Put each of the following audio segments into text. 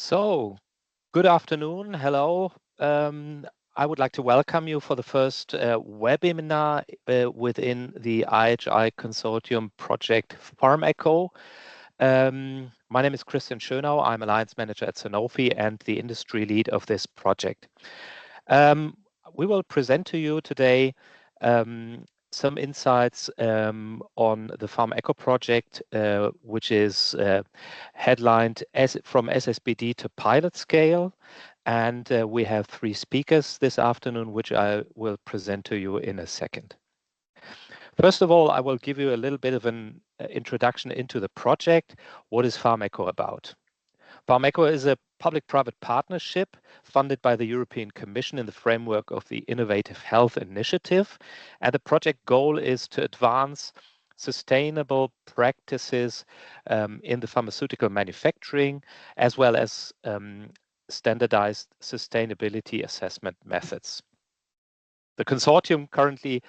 So, good afternoon. Hello. I would like to welcome you for the first webinar within the IHI Consortium project PHARMECO. My name is Christian Schönau. I'm Alliance Manager at Sanofi and the industry lead of this project. We will present to you today some insights on the PHARMECO project, which is headlined from SSbD to pilot scale. And we have 3 speakers this afternoon, which I will present to you in a second. First of all, I will give you a little bit of an introduction into the project. What is PHARMECO about? PHARMECO is a public-private partnership funded by the European Commission in the framework of the Innovative Health Initiative. And the project goal is to advance sustainable practices in the pharmaceutical manufacturing, as well as standardized sustainability assessment methods. The consortium currently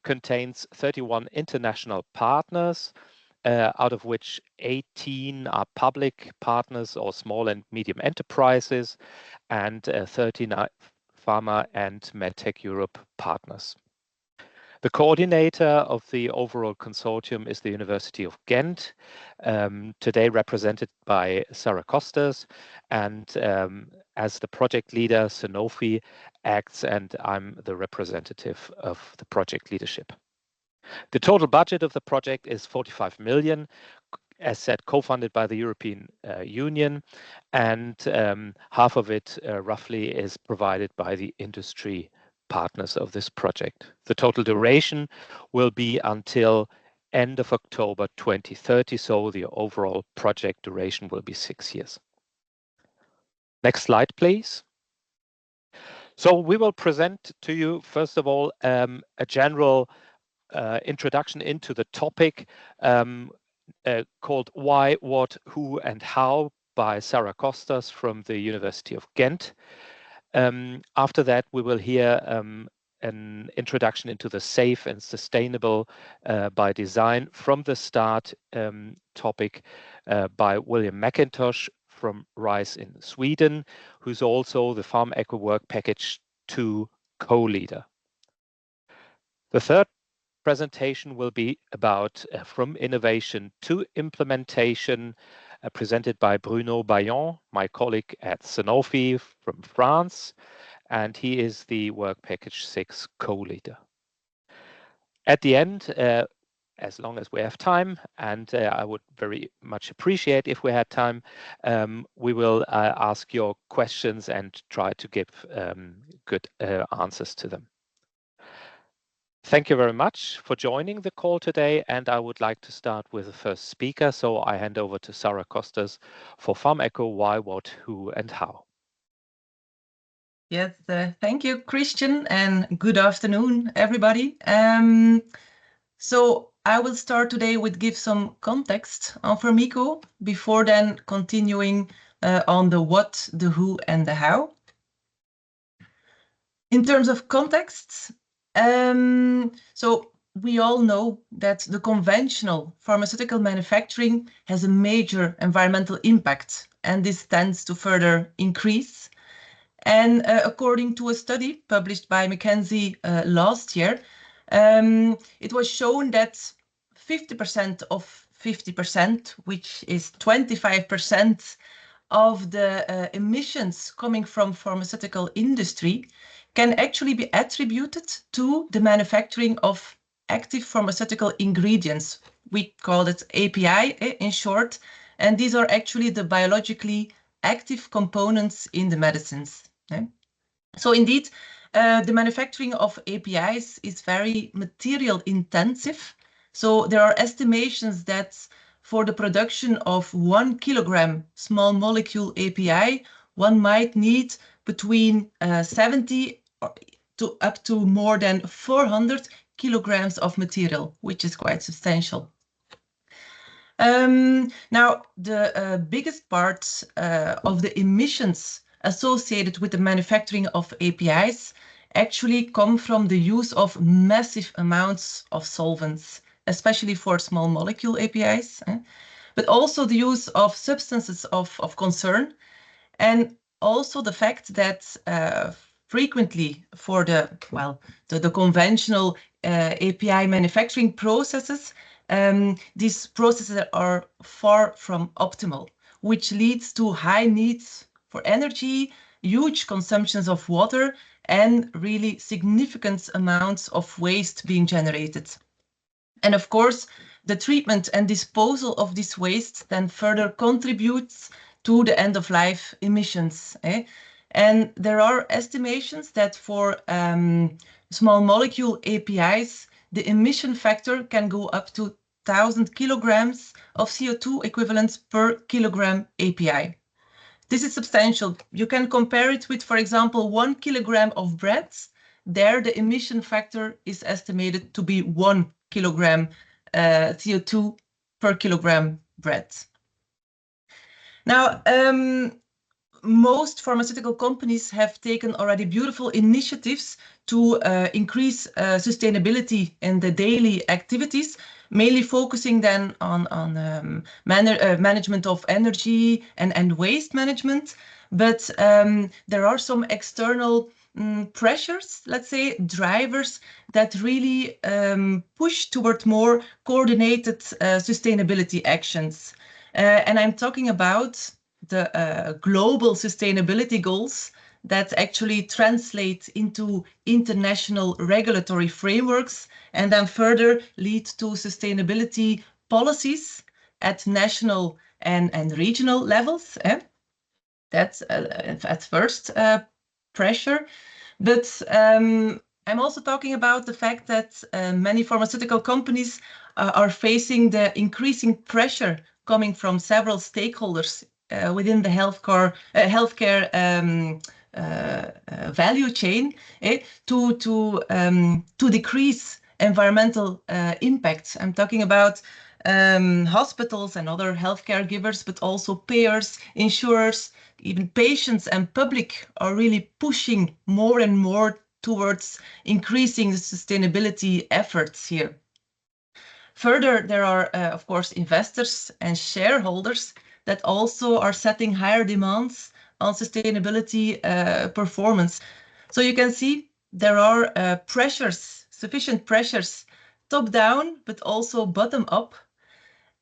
contains 31 international partners, out of which 18 are public partners or small and medium enterprises, and 13 are Pharma and MedTech Europe partners. The coordinator of the overall consortium is the University of Ghent, today represented by Sarah Costas, and as the project leader, Sanofi acts, and I'm the representative of the project leadership. The total budget of the project is 45 million, as said, co-funded by the European Union, and half of it roughly is provided by the industry partners of this project. The total duration will be until end of October 2030, so the overall project duration will be 6 years. Next slide, please. So we will present to you, first of all, a general introduction into the topic called Why, What, Who and How by Sarah Costas from the University of Ghent. After that, we will hear an introduction into the safe and sustainable by design from the start topic by William McIntosh from RISE in Sweden, who's also the PHARMECO Work Package 2 co-leader. The third presentation will be about from innovation to implementation, presented by Bruno Bayon, my colleague at Sanofi from France, and he is the Work Package 6 co-leader. At the end, as long as we have time, and I would very much appreciate if we had time, we will ask your questions and try to give good answers to them. Thank you very much for joining the call today, and I would like to start with the first speaker. So I hand over to Sarah Costas for PHARMECO, Why, What, Who and How. Yes, thank you, Christian, and good afternoon, everybody. So I will start today with give some context on PHARMECO before then continuing on the what, the who and the how. In terms of context, so we all know that the conventional pharmaceutical manufacturing has a major environmental impact, and this tends to further increase. And according to a study published by McKinsey last year, it was shown that 50% of 50%, which is 25% of the emissions coming from pharmaceutical industry, can actually be attributed to the manufacturing of active pharmaceutical ingredients. We call it API in short, and these are actually the biologically active components in the medicines. So indeed, the manufacturing of APIs is very material intensive. So there are estimations that for the production of 1 kilogram small molecule API, one might need between 70 to up to more than 400 kilograms of material, which is quite substantial. Now, the biggest part of the emissions associated with the manufacturing of APIs actually come from the use of massive amounts of solvents, especially for small molecule APIs, but also the use of substances of concern. And also the fact that frequently for the conventional API manufacturing processes, these processes are far from optimal, which leads to high needs for energy, huge consumptions of water, and really significant amounts of waste being generated. And of course, the treatment and disposal of this waste then further contributes to the end-of-life emissions. And there are estimations that for small molecule APIs, the emission factor can go up to 1,000 kilograms of CO2 equivalents per kilogram API. This is substantial. You can compare it with, for example, 1 kilogram of bread. There, the emission factor is estimated to be 1 kilogram CO2 per kilogram bread. Now, most pharmaceutical companies have taken already beautiful initiatives to increase sustainability in the daily activities, mainly focusing then on management of energy and waste management. But there are some external pressures, let's say, drivers that really push toward more coordinated sustainability actions. And I'm talking about the global sustainability goals that actually translate into international regulatory frameworks and then further lead to sustainability policies at national and regional levels. That's at first pressure. But I'm also talking about the fact that many pharmaceutical companies are facing the increasing pressure coming from several stakeholders within the healthcare value chain to decrease environmental impacts. I'm talking about hospitals and other healthcare givers, but also payers, insurers, even patients and public are really pushing more and more towards increasing the sustainability efforts here. Further, there are, of course, investors and shareholders that also are setting higher demands on sustainability performance. So you can see there are sufficient pressures, top down, but also bottom up.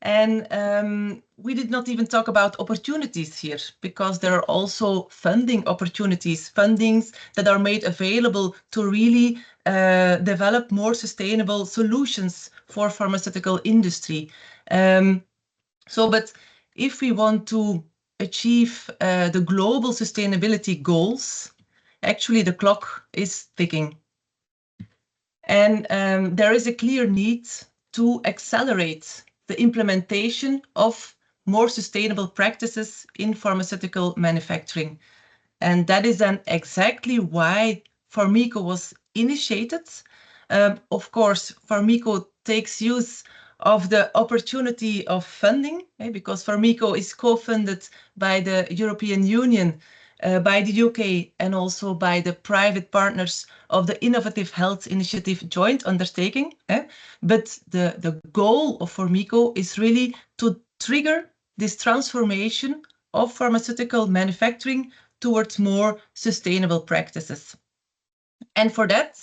And we did not even talk about opportunities here, because there are also funding opportunities, fundings that are made available to really develop more sustainable solutions for pharmaceutical industry. But if we want to achieve the global sustainability goals, actually the clock is ticking. And there is a clear need to accelerate the implementation of more sustainable practices in pharmaceutical manufacturing. And that is then exactly why PHARMECO was initiated. Of course, PHARMECO takes use of the opportunity of funding, because PHARMECO is co-funded by the European Union, by the UK, and also by the private partners of the Innovative Health Initiative joint undertaking. But the goal of PHARMECO is really to trigger this transformation of pharmaceutical manufacturing towards more sustainable practices. And for that,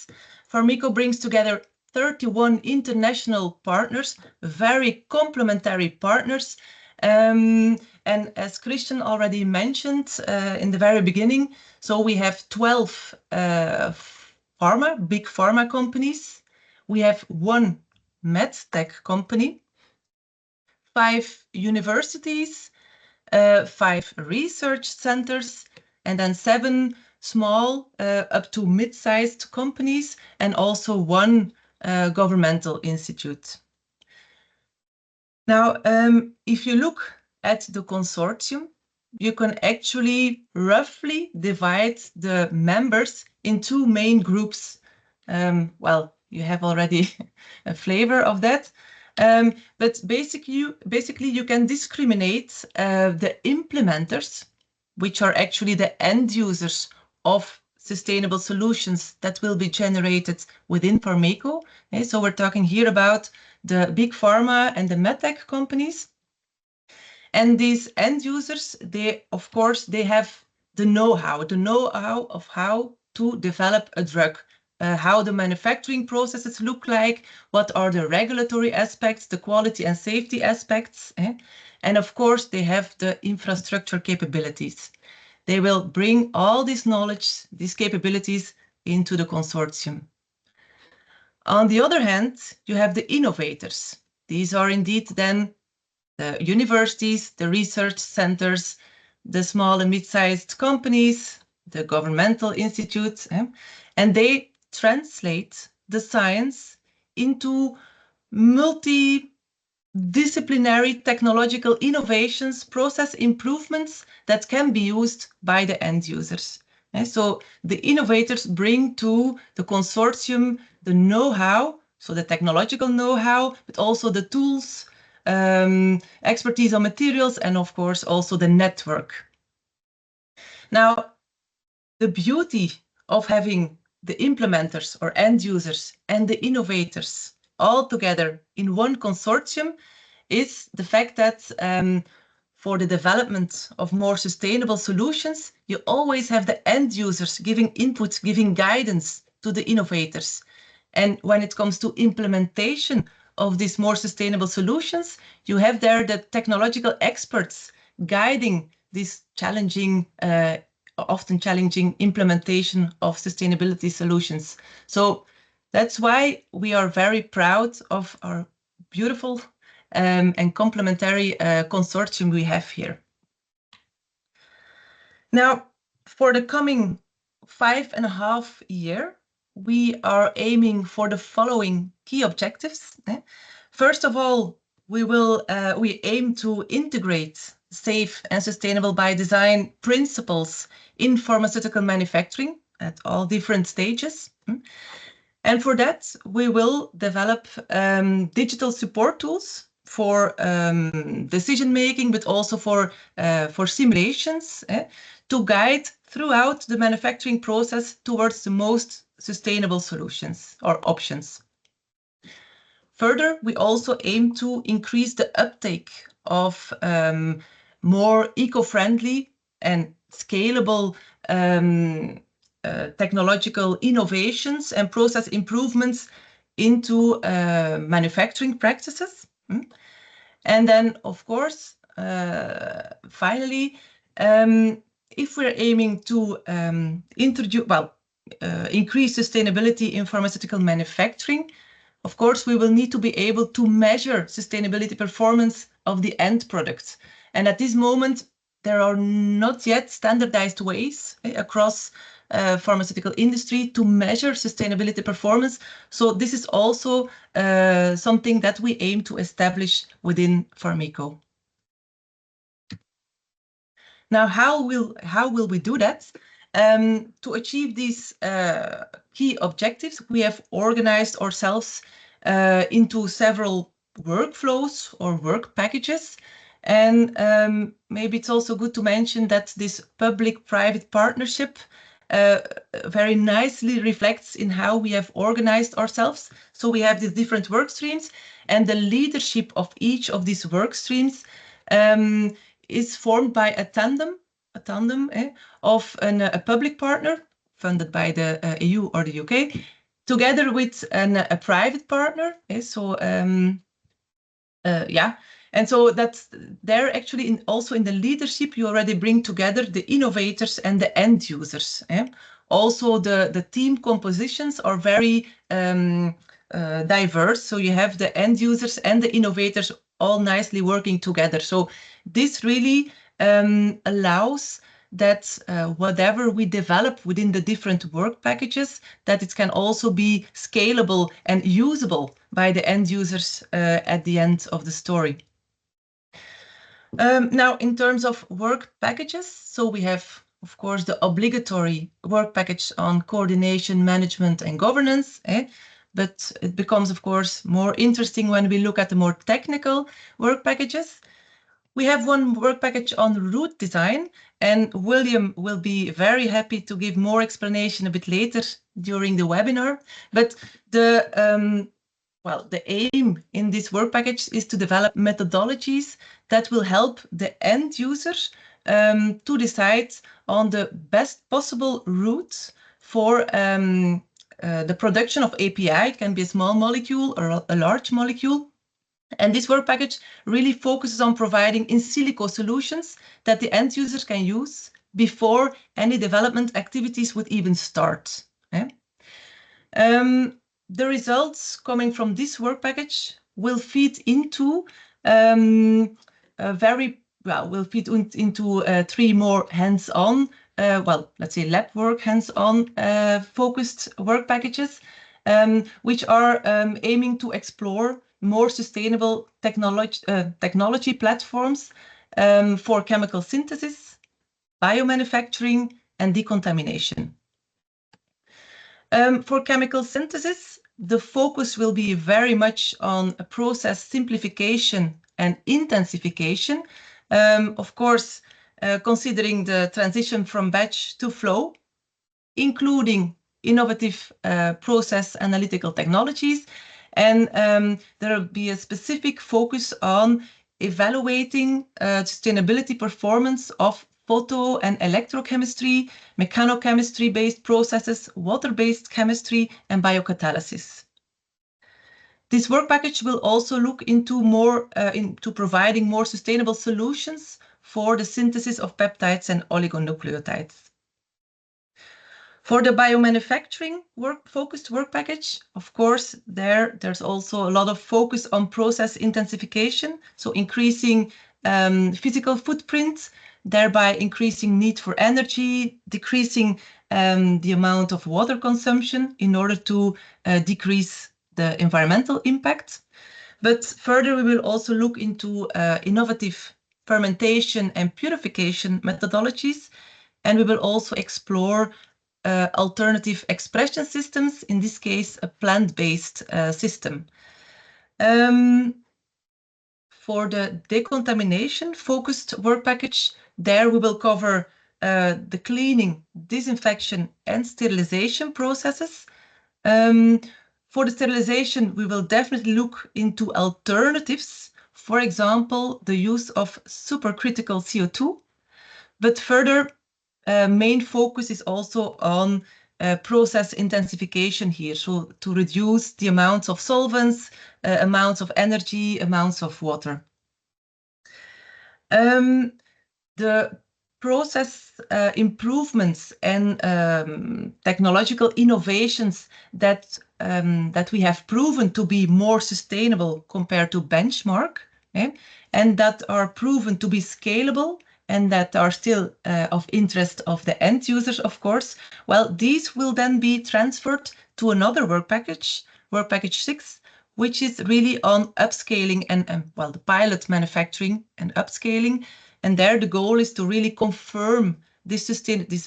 PHARMECO brings together 31 international partners, very complementary partners. And as Christian already mentioned in the very beginning, so we have 12 big pharma companies. We have 1 medtech company, 5 universities, 5 research centers, and then 7 small up to mid-sized companies, and also 1 governmental institute. Now, if you look at the consortium, you can actually roughly divide the members in 2 main groups. Well, you have already a flavor of that. But basically, you can discriminate the implementers, which are actually the end users of sustainable solutions that will be generated within PHARMECO. So we're talking here about the big pharma and the medtech companies. And these end users, they, of course, they have the know-how of how to develop a drug, how the manufacturing processes look like, what are the regulatory aspects, the quality and safety aspects, and of course, they have the infrastructure capabilities. They will bring all this knowledge, these capabilities into the consortium. On the other hand, you have the innovators. These are indeed then the universities, the research centers, the small and mid-sized companies, the governmental institutes, and they translate the science into multidisciplinary technological innovations, process improvements that can be used by the end users. So the innovators bring to the consortium the know-how, so the technological know-how, but also the tools, expertise on materials, and of course also the network. Now, the beauty of having the implementers or end users and the innovators all together in one consortium is the fact that for the development of more sustainable solutions, you always have the end users giving input, giving guidance to the innovators. And when it comes to implementation of these more sustainable solutions, you have there the technological experts guiding this challenging, often challenging implementation of sustainability solutions. So that's why we are very proud of our beautiful and complementary consortium we have here. Now, for the coming 5.5 years, we are aiming for the following key objectives. First of all, we aim to integrate safe and sustainable by design principles in pharmaceutical manufacturing at all different stages. And for that, we will develop digital support tools for decision-making, but also for simulations to guide throughout the manufacturing process towards the most sustainable solutions or options. Further, we also aim to increase the uptake of more eco-friendly and scalable technological innovations and process improvements into manufacturing practices. And then, of course, finally, if we're aiming to increase sustainability in pharmaceutical manufacturing, of course, we will need to be able to measure sustainability performance of the end product. And at this moment, there are not yet standardized ways across pharmaceutical industry to measure sustainability performance. So this is also something that we aim to establish within PHARMECO. Now, how will we do that? To achieve these key objectives, we have organized ourselves into several workflows or work packages. And maybe it's also good to mention that this public-private partnership very nicely reflects in how we have organized ourselves. So we have these different work streams, and the leadership of each of these work streams is formed by a tandem of a public partner funded by the EU or the UK, together with a private partner. And so that's there actually also in the leadership, you already bring together the innovators and the end users. Also, the team compositions are very diverse. So you have the end users and the innovators all nicely working together. So this really allows that whatever we develop within the different work packages, that it can also be scalable and usable by the end users at the end of the story. Now, in terms of work packages, so we have, of course, the obligatory work package on coordination, management, and governance. But it becomes, of course, more interesting when we look at the more technical work packages. We have one work package on route design, and William will be very happy to give more explanation a bit later during the webinar. But the well, the aim in this work package is to develop methodologies that will help the end users to decide on the best possible route for the production of API. It can be a small molecule or a large molecule. And this work package really focuses on providing in silico solutions that the end users can use before any development activities would even start. The results coming from this work package will feed into three more hands-on, let's say lab work, hands-on focused work packages, which are aiming to explore more sustainable technology platforms for chemical synthesis, biomanufacturing, and decontamination. For chemical synthesis, the focus will be very much on process simplification and intensification. Of course, considering the transition from batch to flow, including innovative process analytical technologies. And there will be a specific focus on evaluating sustainability performance of photo and electrochemistry, mechanochemistry-based processes, water-based chemistry, and biocatalysis. This work package will also look into providing more sustainable solutions for the synthesis of peptides and oligonucleotides. For the biomanufacturing focused work package, of course, there's also a lot of focus on process intensification, so increasing physical footprint, thereby increasing need for energy, decreasing the amount of water consumption in order to decrease the environmental impact. But further, we will also look into innovative fermentation and purification methodologies, and we will also explore alternative expression systems, in this case, a plant-based system. For the decontamination-focused work package, there we will cover the cleaning, disinfection, and sterilization processes. For the sterilization, we will definitely look into alternatives, for example, the use of supercritical CO2. But further, main focus is also on process intensification here, so to reduce the amounts of solvents, amounts of energy, amounts of water. The process improvements and technological innovations that we have proven to be more sustainable compared to benchmark, and that are proven to be scalable, and that are still of interest of the end users, of course, well, these will then be transferred to another work package 6, which is really on upscaling and the pilot manufacturing and upscaling. And there the goal is to really confirm this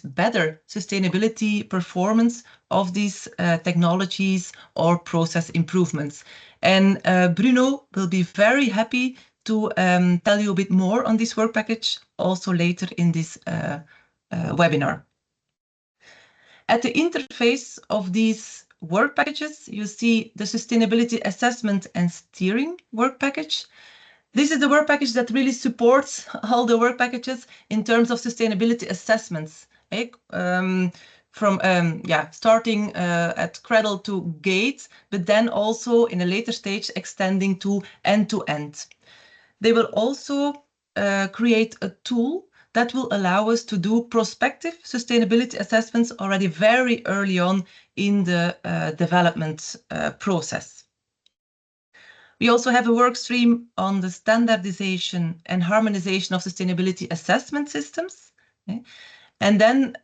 better sustainability performance of these technologies or process improvements. And Bruno will be very happy to tell you a bit more on this work package also later in this webinar. At the interface of these work packages, you see the sustainability assessment and steering work package. This is the work package that really supports all the work packages in terms of sustainability assessments, from starting at cradle to gate, but then also in a later stage extending to end-to-end. They will also create a tool that will allow us to do prospective sustainability assessments already very early on in the development process. We also have a work stream on the standardization and harmonization of sustainability assessment systems. And then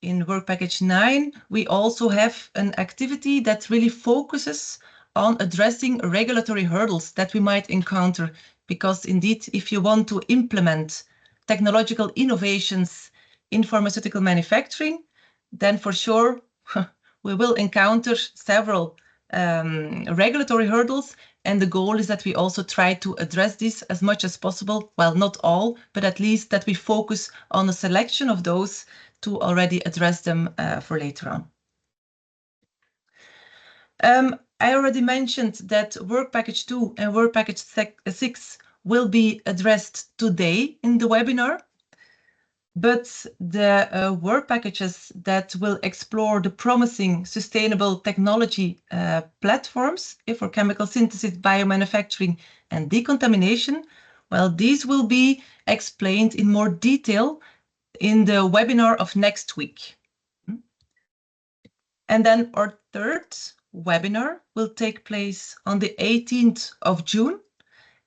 in work package 9, we also have an activity that really focuses on addressing regulatory hurdles that we might encounter, because indeed, if you want to implement technological innovations in pharmaceutical manufacturing, then for sure we will encounter several regulatory hurdles, and the goal is that we also try to address this as much as possible. Well, not all, but at least that we focus on a selection of those to already address them for later on. I already mentioned that Work Package 2 and Work Package 6 will be addressed today in the webinar. But the work packages that will explore the promising sustainable technology platforms for chemical synthesis, biomanufacturing, and decontamination, well, these will be explained in more detail in the webinar of next week. And then our third webinar will take place on the 18th of June,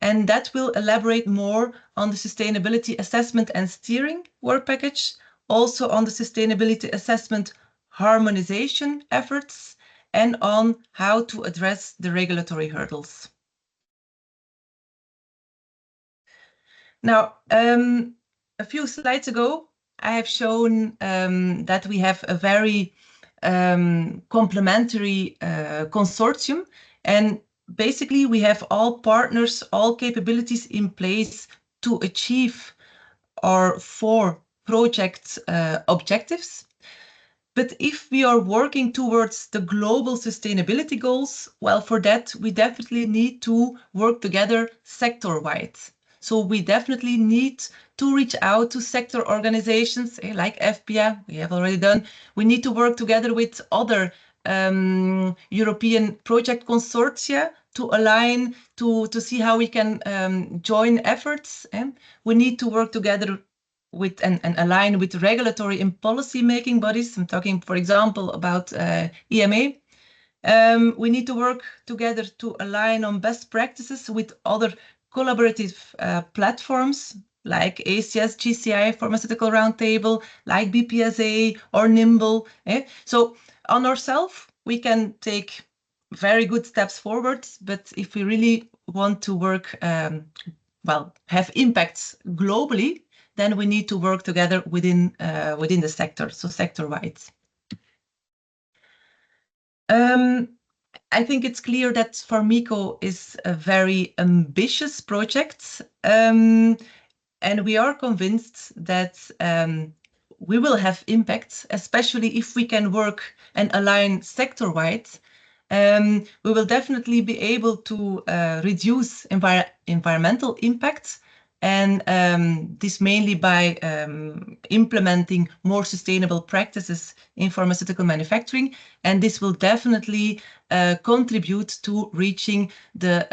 and that will elaborate more on the sustainability assessment and steering work package, also on the sustainability assessment harmonization efforts, and on how to address the regulatory hurdles. Now, a few slides ago, I have shown that we have a very complementary consortium, and basically we have all partners, all capabilities in place to achieve our 4 project objectives. But if we are working towards the global sustainability goals, well, for that, we definitely need to work together sector-wide. So we definitely need to reach out to sector organizations like FPA, we have already done. We need to work together with other European project consortia to align, to see how we can join efforts. We need to work together with and align with regulatory and policy making bodies. I'm talking, for example, about EMA. We need to work together to align on best practices with other collaborative platforms like ACS, GCI, Pharmaceutical Roundtable, like BPSA or Nimble. So on ourselves, we can take very good steps forward, but if we really want to work, well, have impacts globally, then we need to work together within the sector, so sector-wide. I think it's clear that PHARMECO is a very ambitious project, and we are convinced that we will have impact, especially if we can work and align sector-wide. We will definitely be able to reduce environmental impact, and this mainly by implementing more sustainable practices in pharmaceutical manufacturing, and this will definitely contribute to reaching the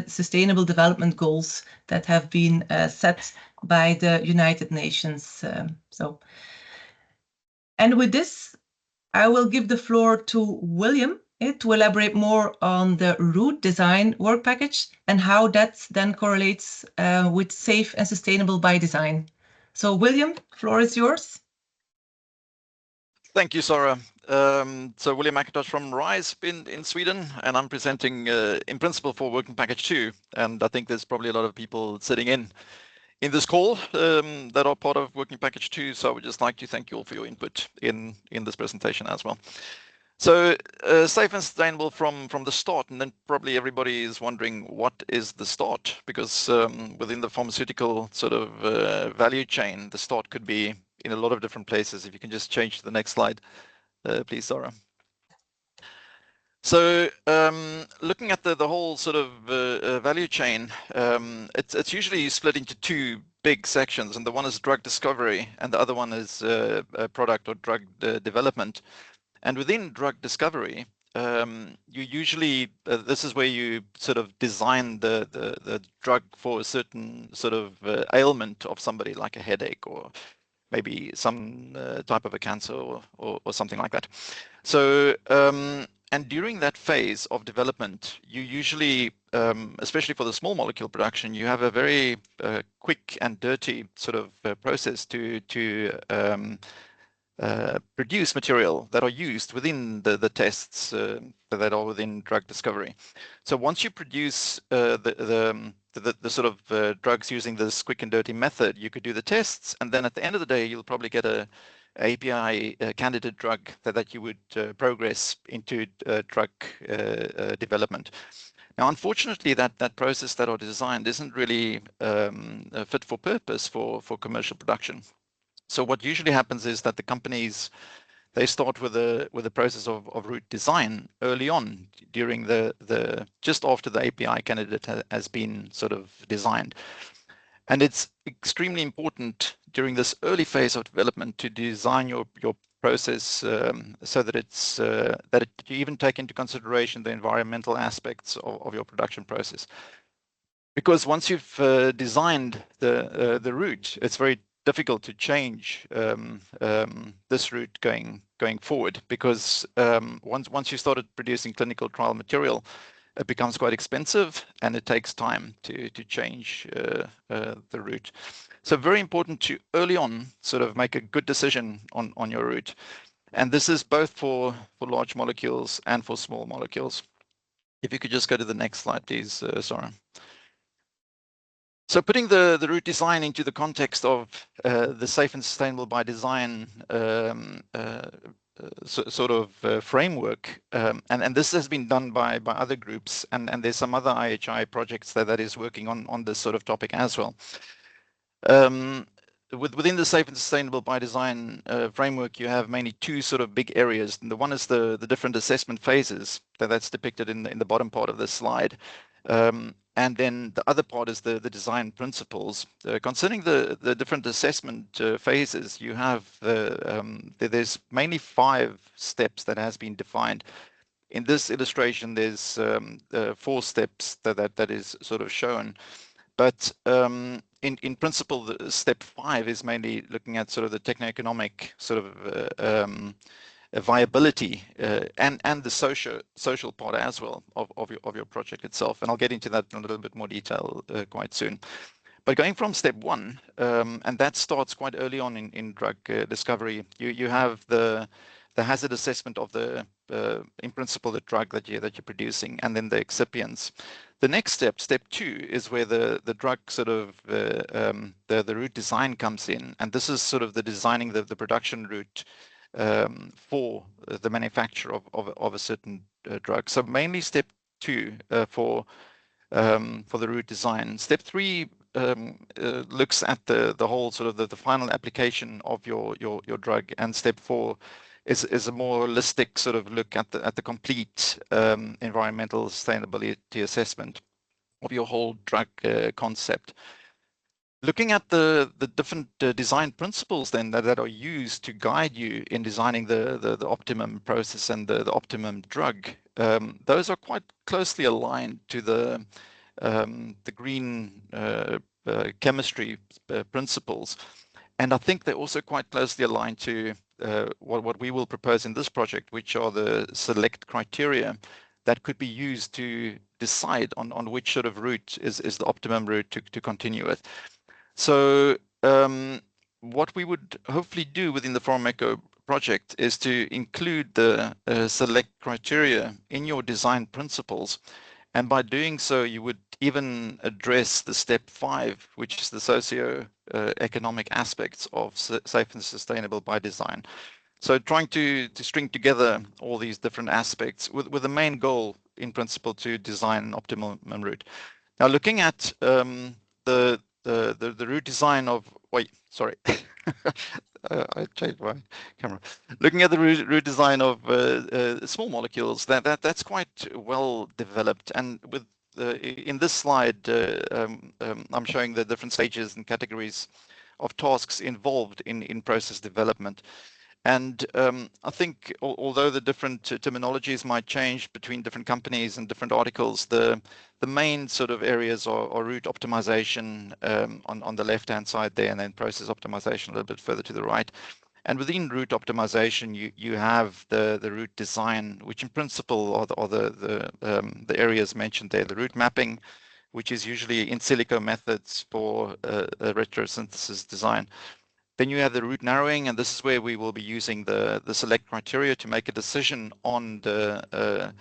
sustainable development goals that have been set by the United Nations. And with this, I will give the floor to William to elaborate more on the route design work package and how that then correlates with safe and sustainable by design. So William, floor is yours. Thank you, Sarah. So William McIntosh from RISE in Sweden, and I'm presenting in principle for Working Package 2. And I think there's probably a lot of people sitting in this call that are part of Working Package 2. So I would just like to thank you all for your input in this presentation as well. So safe and sustainable from the start, and then probably everybody is wondering what is the start, because within the pharmaceutical sort of value chain, the start could be in a lot of different places. If you can just change to the next slide, please, Sarah. So looking at the whole sort of value chain, it's usually split into 2 big sections, and the one is drug discovery and the other one is product or drug development. And within drug discovery, you usually, this is where you sort of design the drug for a certain sort of ailment of somebody, like a headache or maybe some type of a cancer or something like that. So, and during that phase of development, you usually, especially for the small molecule production, you have a very quick and dirty sort of process to produce material that are used within the tests that are within drug discovery. So once you produce the sort of drugs using this quick and dirty method, you could do the tests, and then at the end of the day, you'll probably get a API candidate drug that you would progress into drug development. Now, unfortunately, that process that are designed isn't really fit for purpose for commercial production. So what usually happens is that the companies they start with the process of route design early on during the just after the API candidate has been sort of designed. And it's extremely important during this early phase of development to design your process so that it's you even take into consideration the environmental aspects of your production process. Because once you've designed the route, it's very difficult to change this route going forward, because once you started producing clinical trial material, it becomes quite expensive and it takes time to change the route. So very important to early on sort of make a good decision on your route. And this is both for large molecules and for small molecules. If you could just go to the next slide, please, Sara. So putting the route design into the context of the safe and sustainable by design sort of framework, and this has been done by other groups, and there's some other IHI projects that is working on this sort of topic as well. Within the safe and sustainable by design framework, you have mainly two sort of big areas. And the one is the different assessment phases that's depicted in the bottom part of this slide. And then the other part is the design principles. Concerning the different assessment phases, you have there's mainly 5 steps that has been defined. In this illustration, there's 4 steps that is sort of shown. But in principle, step 5 is mainly looking at sort of the techno-economic sort of viability and the social part as well of your project itself. And I'll get into that in a little bit more detail quite soon. But going from step 1, and that starts quite early on in drug discovery, you have the hazard assessment of in principle, the drug that you're producing, and then the excipients. The next step, step 2, is where the drug sort of the route design comes in, and this is sort of the designing the production route for the manufacture of a certain drug. So mainly step 2 for the route design. Step 3 looks at the whole sort of the final application of your drug, and step 4 is a more holistic sort of look at the complete environmental sustainability assessment of your whole drug concept. Looking at the different design principles then that are used to guide you in designing the optimum process and the optimum drug, those are quite closely aligned to the green chemistry principles. And I think they're also quite closely aligned to what we will propose in this project, which are the select criteria that could be used to decide on which sort of route is the optimum route to continue with. So what we would hopefully do within the PHARMECO project is to include the select criteria in your design principles. And by doing so, you would even address the step 5, which is the socio-economic aspects of safe and sustainable by design. So trying to string together all these different aspects with the main goal, in principle, to design an optimal route. Now, looking at the route design of, wait, sorry, I changed my camera. Looking at the route design of small molecules, that's quite well developed. And with in this slide, I'm showing the different stages and categories of tasks involved in process development. And I think although the different terminologies might change between different companies and different articles, the main sort of areas are route optimization on the left-hand side there, and then process optimization a little bit further to the right. And within route optimization, you have the route design, which in principle are the areas mentioned there. The route mapping, which is usually in silico methods for retrosynthesis design. Then you have the route narrowing, and this is where we will be using the select criteria to make a decision on the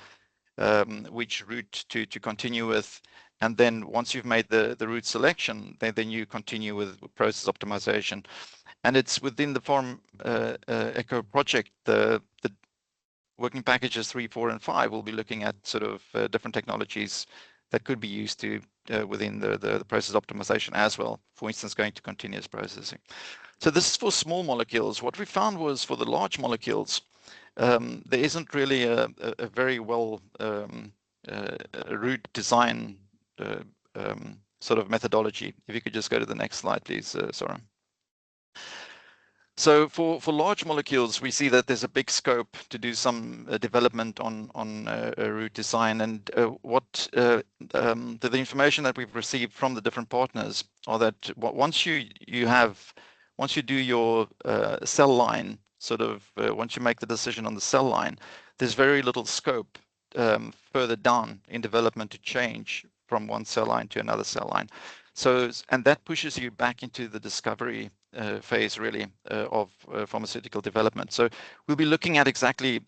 which route to continue with. And then once you've made the route selection, then you continue with process optimization. And it's within the PHARMECO project, the working packages 3, 4, and 5 will be looking at sort of different technologies that could be used to within the process optimization as well. For instance, going to continuous processing. So this is for small molecules. What we found was for the large molecules, there isn't really a very well route design sort of methodology. If you could just go to the next slide, please, Sora. So for large molecules, we see that there's a big scope to do some development on route design, and the information that we've received from the different partners are that once you do your cell line, sort of once you make the decision on the cell line, there's very little scope further down in development to change from one cell line to another cell line. So, and that pushes you back into the discovery phase, really, of pharmaceutical development. So we'll be looking at exactly,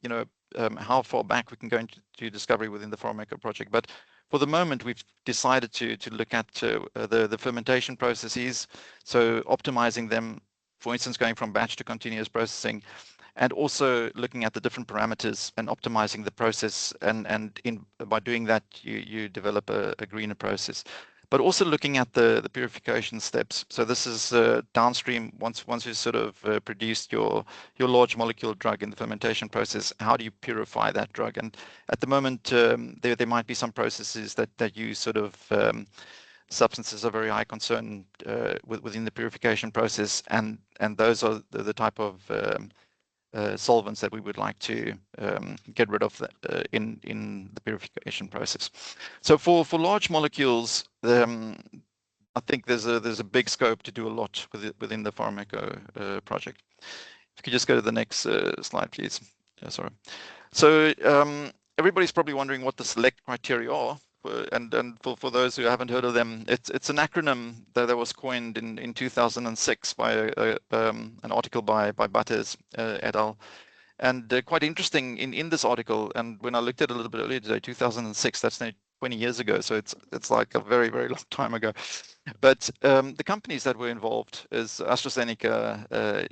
how far back we can go into discovery within the PHARMECO project. But for the moment, we've decided to look at the fermentation processes, so optimizing them, for instance, going from batch to continuous processing, and also looking at the different parameters and optimizing the process. And by doing that, you develop a greener process. But also looking at the purification steps. So this is downstream. Once you sort of produced your large molecule drug in the fermentation process, how do you purify that drug? And at the moment, there might be some processes that use sort of substances of very high concern within the purification process, and those are the type of solvents that we would like to get rid of in the purification process. So for large molecules, I think there's a big scope to do a lot within the PHARMECO project. If you could just go to the next slide, please. Sorry. So everybody's probably wondering what the select criteria are. And for those who haven't heard of them, it's an acronym that was coined in 2006 by an article by Butters et al. And quite interesting in this article, and when I looked at it a little bit earlier today, 2006, that's now 20 years ago, so it's like a very, very long time ago. But the companies that were involved is AstraZeneca,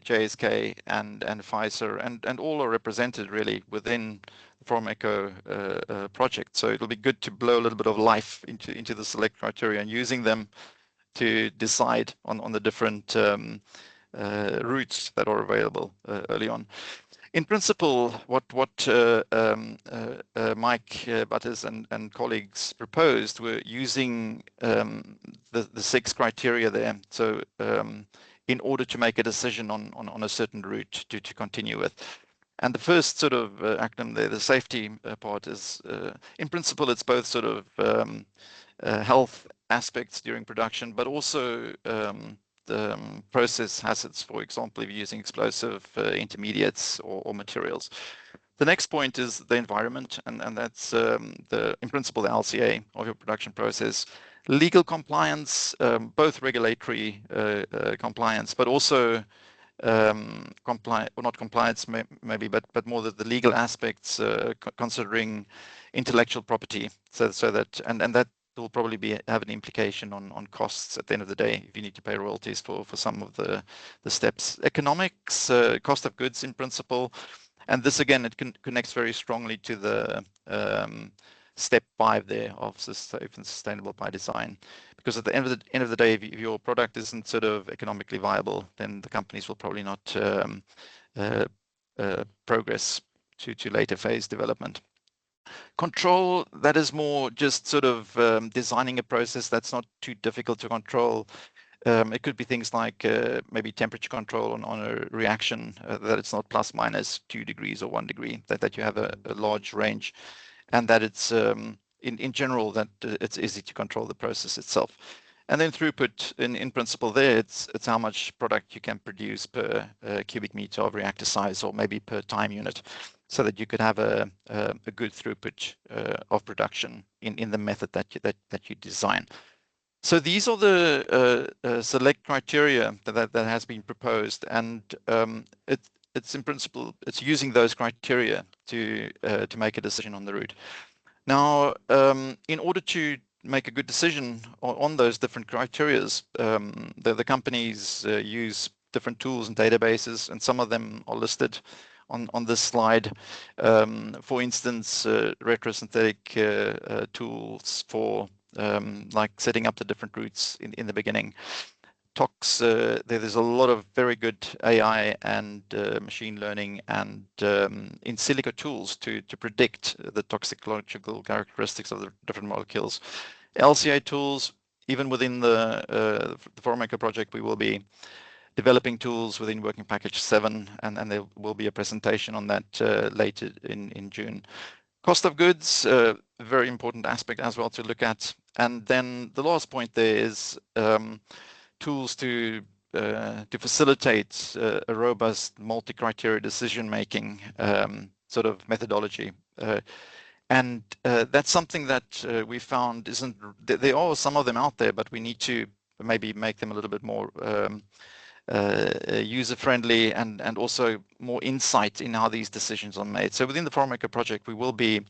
JSK, and Pfizer, and all are represented really within the PHARMECO project. So it'll be good to blow a little bit of life into the select criteria and using them to decide on the different routes that are available early on. In principle, what Mike Butters and colleagues proposed were using the 6 criteria there. So in order to make a decision on a certain route to continue with. And the first sort of acronym there, the safety part, is in principle, it's both sort of health aspects during production, but also the process hazards, for example, if you're using explosive intermediates or materials. The next point is the environment, and that's in principle the LCA of your production process. Legal compliance, both regulatory compliance, but also not compliance maybe, but more the legal aspects, considering intellectual property, so that and that will probably have an implication on costs at the end of the day if you need to pay royalties for some of the steps. Economics, cost of goods in principle, and this again it connects very strongly to the step 5 there of safe and sustainable by design, because at the end of the day, if your product isn't sort of economically viable, then the companies will probably not progress to later phase development. Control, that is more just sort of designing a process that's not too difficult to control. It could be things like maybe temperature control on a reaction, that it's not plus minus 2 degrees or 1 degree, that you have a large range, and that it's in general that it's easy to control the process itself. And then throughput, in principle there, it's how much product you can produce per cubic meter of reactor size, or maybe per time unit, so that you could have a good throughput of production in the method that you design. So these are the select criteria that has been proposed, and it's in principle, it's using those criteria to make a decision on the route. Now, in order to make a good decision on those different criterias, the companies use different tools and databases, and some of them are listed on this slide. For instance, retrosynthetic tools for like setting up the different routes in the beginning. tox, there's a lot of very good AI and machine learning and in silico tools to predict the toxicological characteristics of the different molecules. LCA tools, even within the PHARMECO project, we will be developing tools within Working Package 7, and there will be a presentation on that later in June. Cost of goods, very important aspect as well to look at. And then the last point there is tools to facilitate a robust multi-criteria decision-making sort of methodology. And that's something that we found isn't, there are some of them out there, but we need to maybe make them a little bit more user-friendly and also more insight in how these decisions are made. So within the PHARMECO project, we will be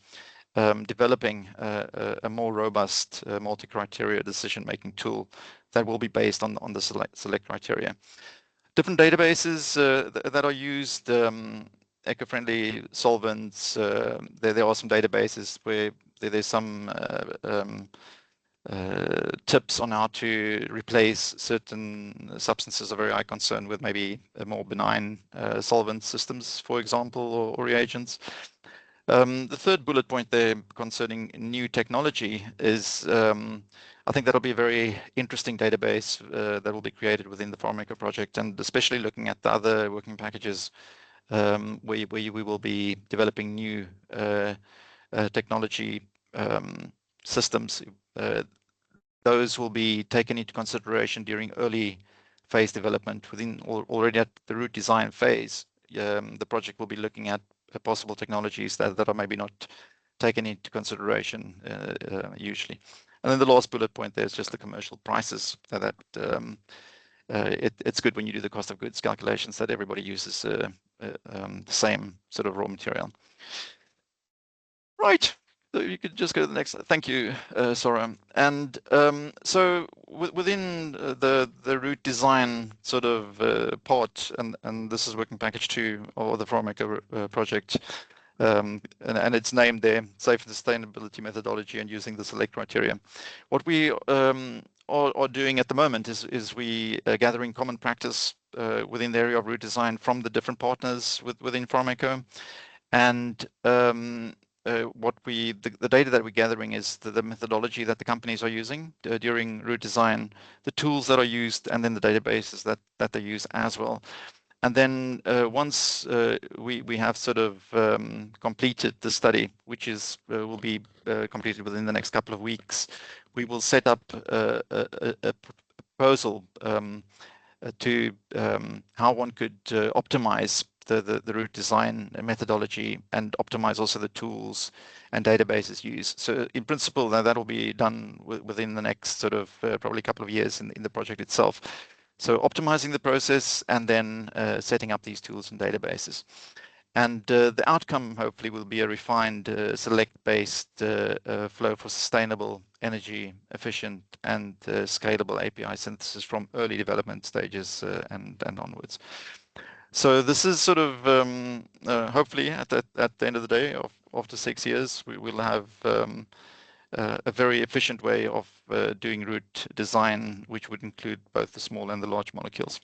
developing a more robust multi-criteria decision-making tool that will be based on the select criteria. Different databases that are used, eco-friendly solvents. There are some databases where there's some tips on how to replace certain substances of very high concern with maybe a more benign solvent systems, for example, or reagents. The third bullet point there concerning new technology is I think that'll be a very interesting database that will be created within the PHARMECO project, and especially looking at the other working packages where we will be developing new technology systems. Those will be taken into consideration during early phase development within already at the root design phase. The project will be looking at possible technologies that are maybe not taken into consideration usually. And then the last bullet point there is just the commercial prices. It's good when you do the cost of goods calculations that everybody uses the same sort of raw material. Right. So you could just go to the next. Thank you, Sora. And so within the root design sort of part, and this is working package 2 or the PHARMECO project, and it's named there, safe and sustainability methodology and using the select criteria. What we are doing at the moment is we are gathering common practice within the area of root design from the different partners within PHARMECO. And the data that we're gathering is the methodology that the companies are using during root design, the tools that are used, and then the databases that they use as well. And then once we have sort of completed the study, which will be completed within the next couple of weeks, we will set up a proposal to how one could optimize the root design methodology and optimize also the tools and databases used. So in principle, that will be done within the next sort of probably a couple of years in the project itself. So optimizing the process and then setting up these tools and databases. And the outcome hopefully will be a refined select-based flow for sustainable, energy efficient and scalable API synthesis from early development stages and onwards. So this is sort of hopefully at the end of the day, after 6 years, we will have a very efficient way of doing root design, which would include both the small and the large molecules.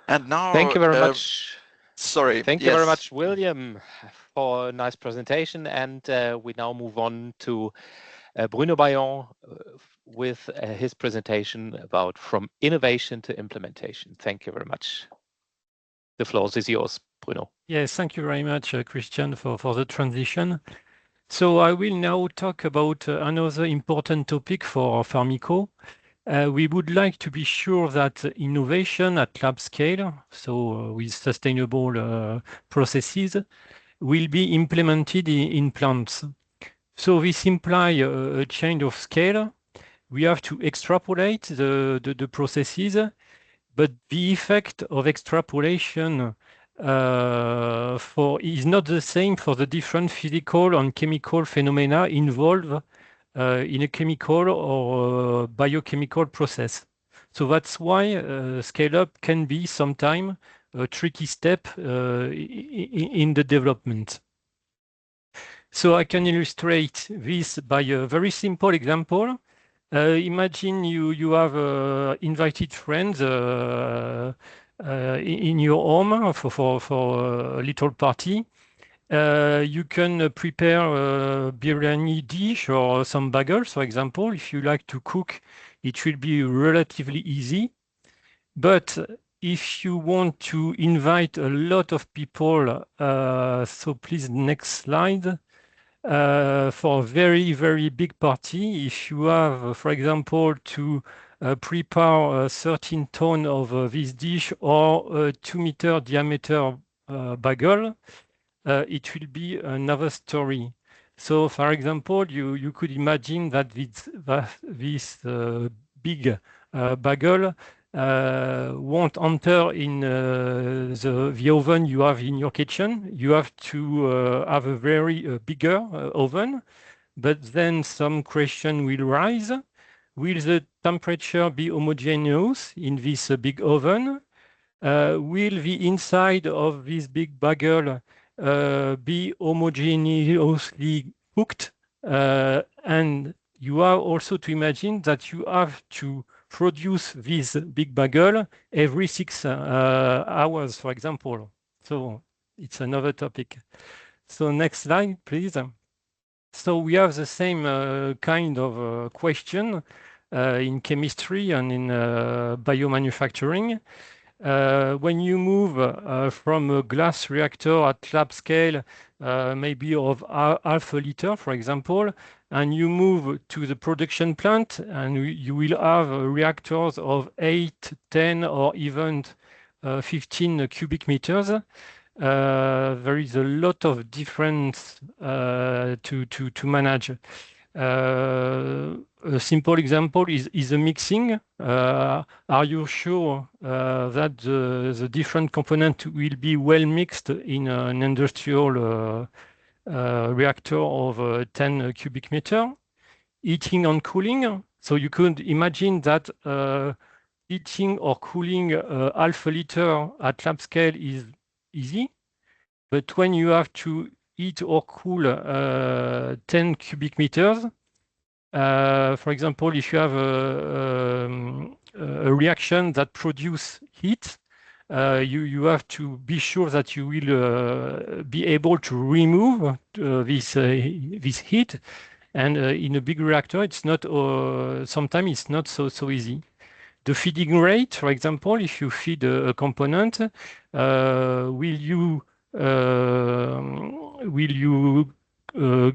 And now, thank you very much. Sorry. Thank you very much, William, for a nice presentation. And we now move on to Bruno Bayon with his presentation about from innovation to implementation. Thank you very much. The floor is yours, Bruno. Yes, thank you very much, Christian, for the transition. So I will now talk about another important topic for PHARMECO. We would like to be sure that innovation at lab scale, so with sustainable processes, will be implemented in plants. So this implies a change of scale. We have to extrapolate the processes, but the effect of extrapolation is not the same for the different physical and chemical phenomena involved in a chemical or biochemical process. So that's why scale-up can be sometimes a tricky step in the development. So I can illustrate this by a very simple example. Imagine you have invited friends in your home for a little party. You can prepare a biryani dish or some bagels, for example. If you like to cook, it will be relatively easy. But if you want to invite a lot of people, so please next slide. For a very, very big party, if you have, for example, to prepare 13 tons of this dish or a 2-meter diameter bagel, it will be another story. So, for example, you could imagine that this big bagel won't enter in the oven you have in your kitchen. You have to have a very bigger oven, but then some question will rise. Will the temperature be homogeneous in this big oven? Will the inside of this big bagel be homogeneously cooked? And you have also to imagine that you have to produce this big bagel every 6 hours, for example. So it's another topic. So next slide, please. So we have the same kind of question in chemistry and in biomanufacturing. When you move from a glass reactor at lab scale, maybe of half a liter, for example, and you move to the production plant, and you will have reactors of 8, 10, or even 15 cubic meters. There is a lot of difference to manage. A simple example is a mixing. Are you sure that the different components will be well mixed in an industrial reactor of 10 cubic meter? Heating and cooling. So you could imagine that heating or cooling half a liter at lab scale is easy. But when you have to heat or cool 10 cubic meters, for example, if you have a reaction that produces heat, you have to be sure that you will be able to remove this heat. And in a big reactor, it's not. Sometimes it's not so easy. The feeding rate, for example, if you feed a component, will you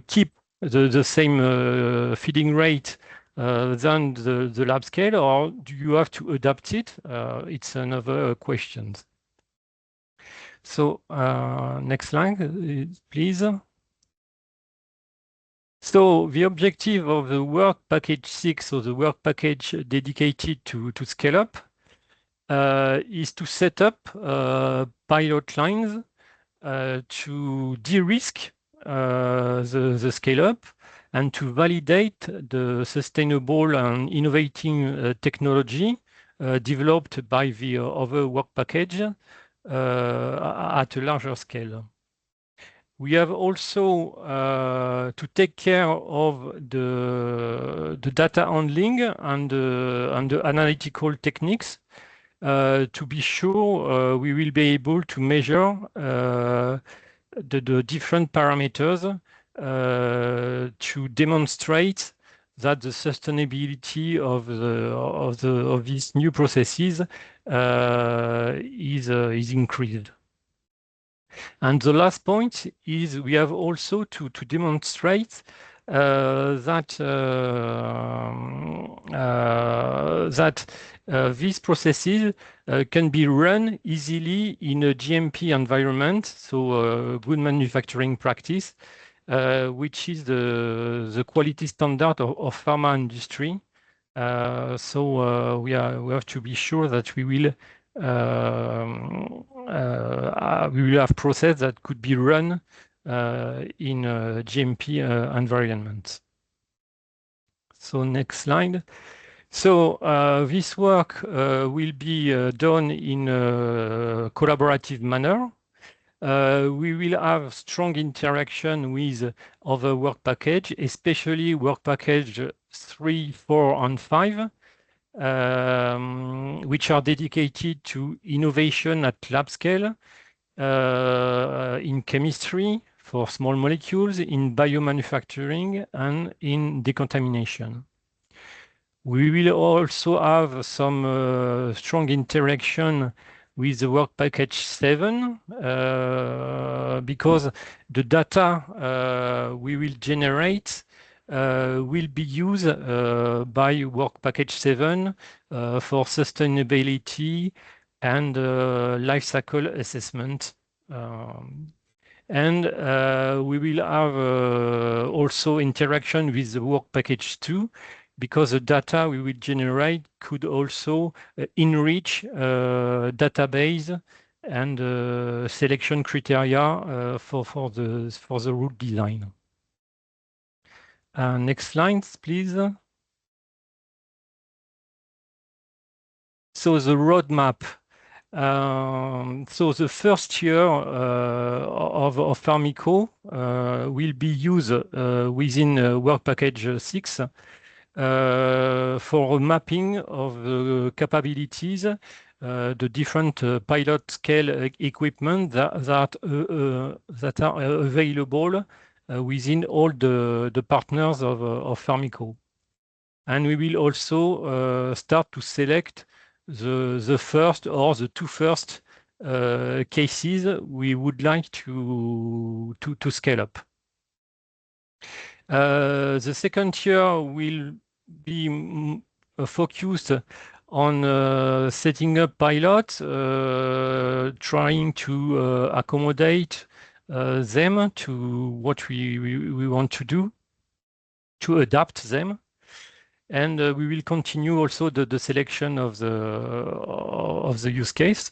keep the same feeding rate than the lab scale, or do you have to adapt it? It's another question. So next slide, please. So the objective of the work package 6, or the work package dedicated to scale up, is to set up pilot lines to de-risk the scale-up and to validate the sustainable and innovating technology developed by the other work package at a larger scale. We have also to take care of the data handling and the analytical techniques to be sure we will be able to measure the different parameters to demonstrate that the sustainability of these new processes is increased. And the last point is we have also to demonstrate that these processes can be run easily in a GMP environment, so good manufacturing practice, which is the quality standard of pharma industry. So we have to be sure that we will have process that could be run in a GMP environment. So next slide. So this work will be done in a collaborative manner. We will have strong interaction with other work package, especially work package 3, 4, and 5, which are dedicated to innovation at lab scale, in chemistry for small molecules, in biomanufacturing, and in decontamination. We will also have some strong interaction with the work package 7 because the data we will generate will be used by work package 7 for sustainability and life cycle assessment. And we will have also interaction with the work package 2 because the data we will generate could also enrich database and selection criteria for the route design. Next slide, please. So the roadmap. So the first year of PHARMECO will be used within work package 6 for mapping of the capabilities, the different pilot scale equipment that are available within all the partners of PHARMECO. And we will also start to select the first or the two first cases we would like to scale up. The second year will be focused on setting up pilots, trying to accommodate them to what we want to do, to adapt them. And we will continue also the selection of the use case.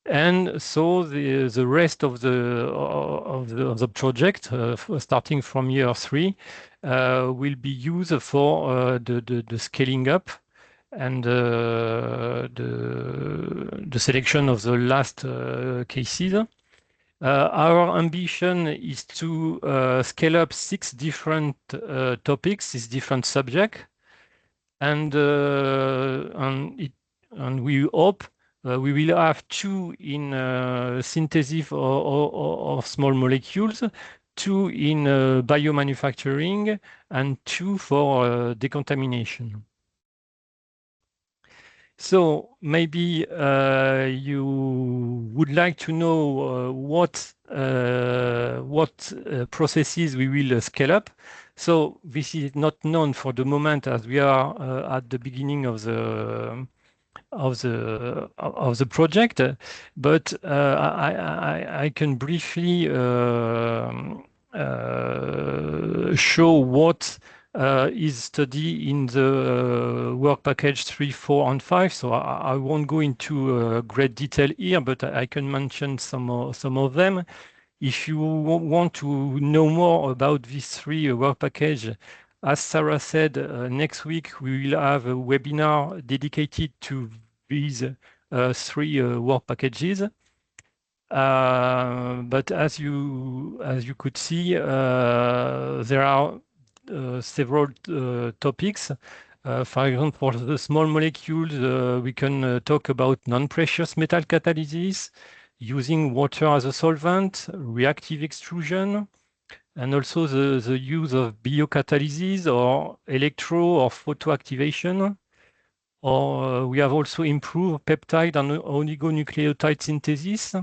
And so the rest of the project, starting from year 3, will be used for the scaling up and the selection of the last cases. Our ambition is to scale up 6 different topics, 6 different subjects, and we hope we will have 2 in synthesis of small molecules, 2 in biomanufacturing, and 2 for decontamination. So maybe you would like to know what processes we will scale up. So this is not known for the moment as we are at the beginning of the project, but I can briefly show what is studied in the work package 3, 4, and 5. So I won't go into great detail here, but I can mention some of them. If you want to know more about these 3 work packages, as Sarah said, next week we will have a webinar dedicated to these 3 work packages. But as you could see, there are several topics. For example, for the small molecules, we can talk about non-precious metal catalysis, using water as a solvent, reactive extrusion, and also the use of biocatalysis or electro or photoactivation. Or we have also improved peptide and oligonucleotide synthesis.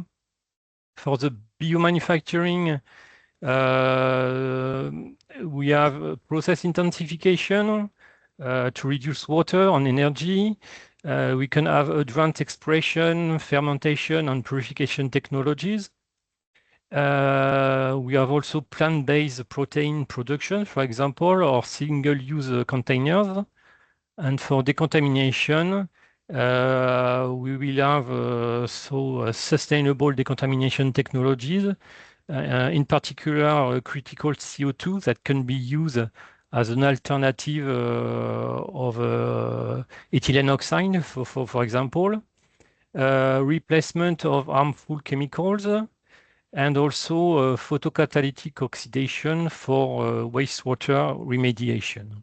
For the biomanufacturing, we have process intensification to reduce water and energy. We can have advanced expression, fermentation, and purification technologies. We have also plant-based protein production, for example, or single-use containers. And for decontamination, we will have sustainable decontamination technologies, in particular critical CO2 that can be used as an alternative of ethylene oxide, for example, replacement of harmful chemicals, and also photocatalytic oxidation for wastewater remediation.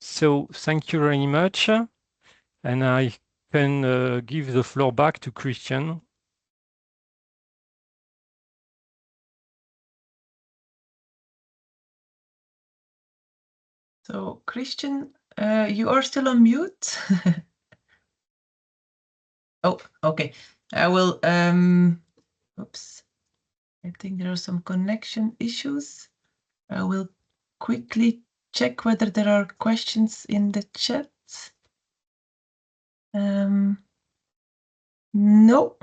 So thank you very much, and I can give the floor back to Christian. So Christian, you are still on mute. Oh, okay. I will, oops. I think there are some connection issues. I will quickly check whether there are questions in the chat. No.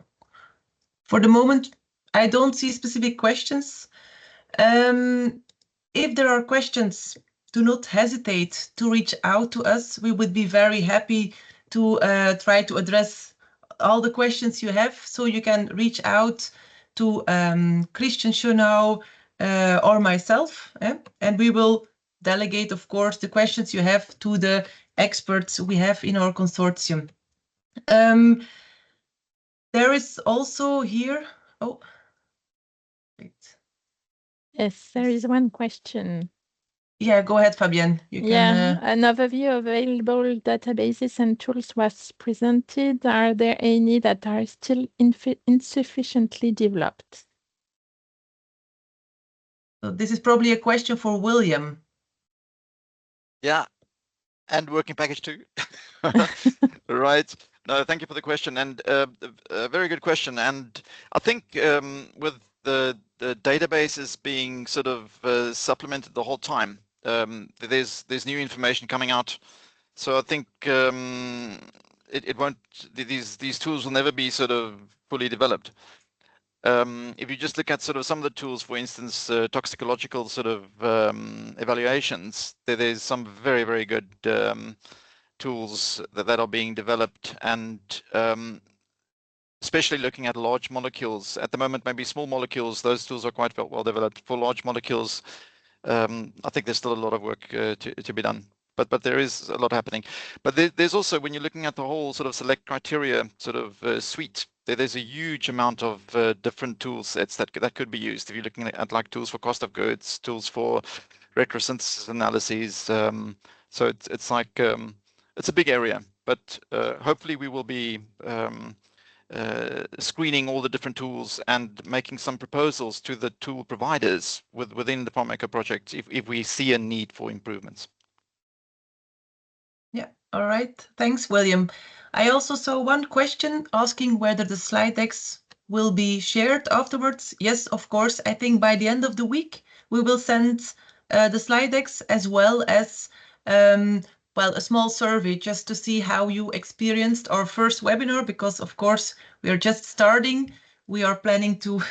For the moment, I don't see specific questions. If there are questions, do not hesitate to reach out to us. We would be very happy to try to address all the questions you have. So you can reach out to Christian Schönau or myself, and we will delegate, of course, the questions you have to the experts we have in our consortium. There is also here, oh, wait. Yes, there is one question. Yeah, go ahead, Fabienne. You can. An overview of available databases and tools was presented. Are there any that are still insufficiently developed? So this is probably a question for William. Yeah, and working package 2. Right. No, thank you for the question, and a very good question. And I think with the databases being sort of supplemented the whole time, there's new information coming out. So I think it won't. These tools will never be sort of fully developed. If you just look at sort of some of the tools, for instance, toxicological sort of evaluations, there's some very, very good tools that are being developed, and especially looking at large molecules. At the moment, maybe small molecules, those tools are quite well developed. For large molecules, I think there's still a lot of work to be done. But there is a lot happening. But there's also, when you're looking at the whole sort of select criteria sort of suite, there's a huge amount of different tool sets that could be used. If you're looking at like tools for cost of goods, tools for retrosynthesis analyses, so it's like it's a big area. But hopefully we will be screening all the different tools and making some proposals to the tool providers within the PHARMECO project if we see a need for improvements. Yeah, all right. Thanks, William. I also saw one question asking whether the slide decks will be shared afterwards. Yes, of course. I think by the end of the week, we will send the slide decks as well as well, a small survey just to see how you experienced our first webinar, because of course we are just starting. We are planning to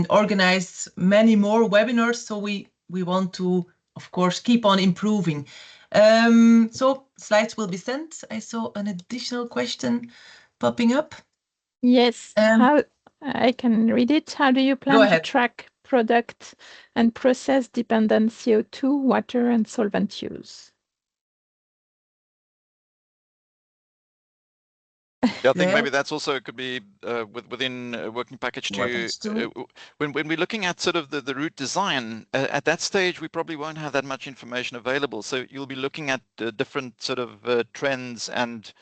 organize many more webinars, so we want to, of course, keep on improving. So slides will be sent. I saw an additional question popping up. Yes, how I can read it. How do you plan to track product and process dependent CO2, water, and solvent use? Yeah, I think maybe that's also could be within working package 2. When we're looking at sort of the route design, at that stage we probably won't have that much information available. So you'll be looking at different sort of trends and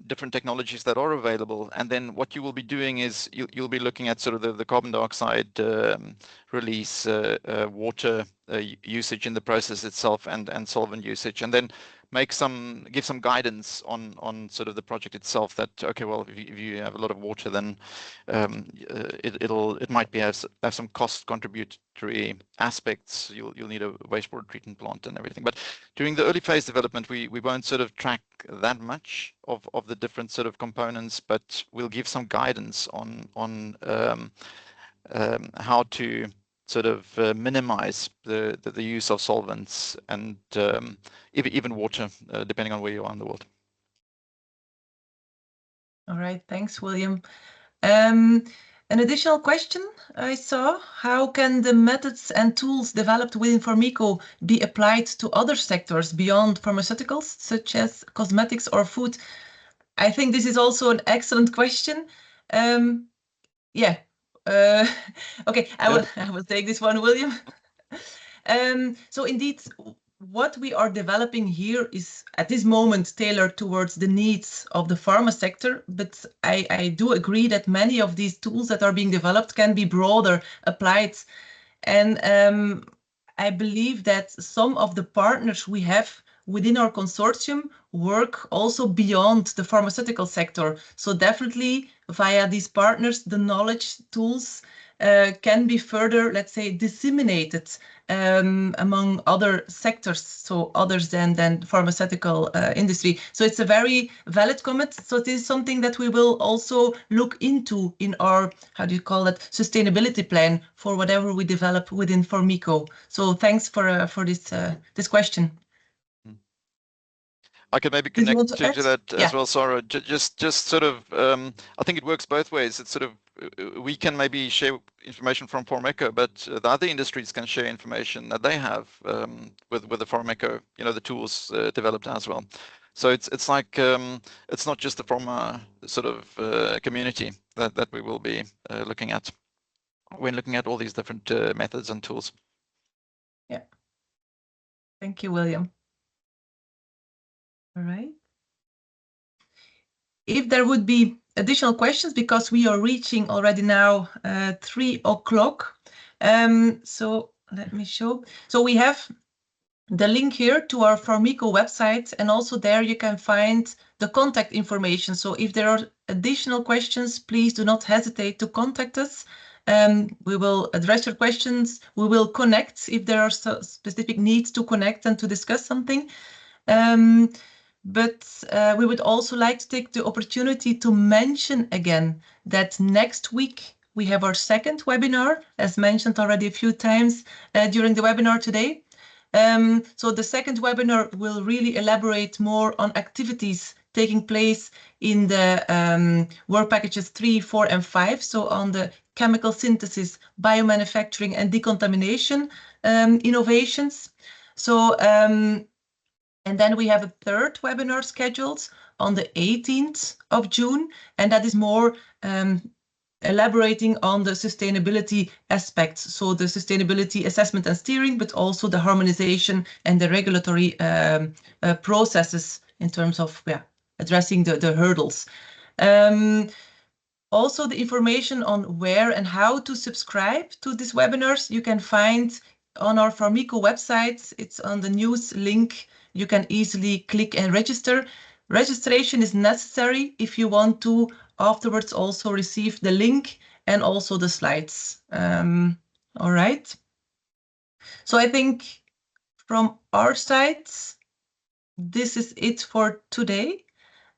different technologies that are available, and then what you will be doing is you'll be looking at sort of the carbon dioxide release, water usage in the process itself, and solvent usage, and then give some guidance on sort of the project itself, that okay, well, if you have a lot of water, then it might have some cost contributory aspects. You'll need a wastewater treatment plant and everything. But during the early phase development, we won't sort of track that much of the different sort of components, but we'll give some guidance on how to sort of minimize the use of solvents and even water, depending on where you are in the world. All right, thanks, William. An additional question I saw: how can the methods and tools developed within PHARMECO be applied to other sectors beyond pharmaceuticals, such as cosmetics or food? I think this is also an excellent question. Yeah. Okay, I will take this one, William. So indeed, what we are developing here is at this moment tailored towards the needs of the pharma sector, but I do agree that many of these tools that are being developed can be broader applied. And I believe that some of the partners we have within our consortium work also beyond the pharmaceutical sector. So definitely via these partners, the knowledge tools can be further, let's say, disseminated among other sectors, so others than pharmaceutical industry. So it's a very valid comment. So it is something that we will also look into in our, how do you call it, sustainability plan for whatever we develop within PHARMECO. So thanks for this question. I could maybe connect to that as well, Sarah. Just sort of, I think it works both ways. It's sort of, we can maybe share information from PHARMECO, but the other industries can share information that they have with the PHARMECO, you know, the tools developed as well. So it's like, it's not just the pharma sort of community that we will be looking at when looking at all these different methods and tools. Yeah. Thank you, William. All right. If there would be additional questions, because we are reaching already now 3 o'clock. So let me show. So we have the link here to our PHARMECO website, and also there you can find the contact information. So if there are additional questions, please do not hesitate to contact us. We will address your questions. We will connect if there are specific needs to connect and to discuss something. But we would also like to take the opportunity to mention again that next week we have our second webinar, as mentioned already a few times during the webinar today. So the second webinar will really elaborate more on activities taking place in the work packages 3, 4, and 5. So on the chemical synthesis, biomanufacturing, and decontamination innovations. So and then we have a third webinar scheduled on the 18th of June, and that is more elaborating on the sustainability aspects. So the sustainability assessment and steering, but also the harmonization and the regulatory processes in terms of addressing the hurdles. Also, the information on where and how to subscribe to these webinars you can find on our PHARMECO website. It's on the news link. You can easily click and register. Registration is necessary if you want to afterwards also receive the link and also the slides. All right. So I think from our side, this is it for today.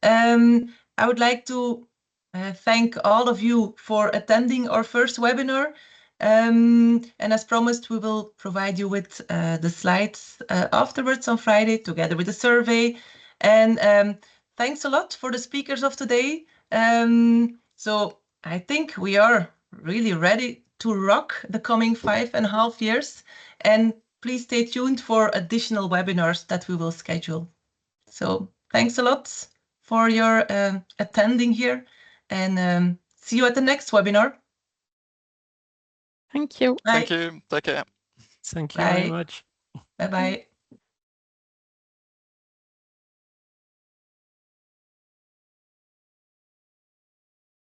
I would like to thank all of you for attending our first webinar. And as promised, we will provide you with the slides afterwards on Friday, together with the survey. And thanks a lot for the speakers of today. So I think we are really ready to rock the coming 5.5 years. And please stay tuned for additional webinars that we will schedule. So thanks a lot for your attending here, and see you at the next webinar. Thank you. Thank you. Take care. Thank you very much. Bye-bye.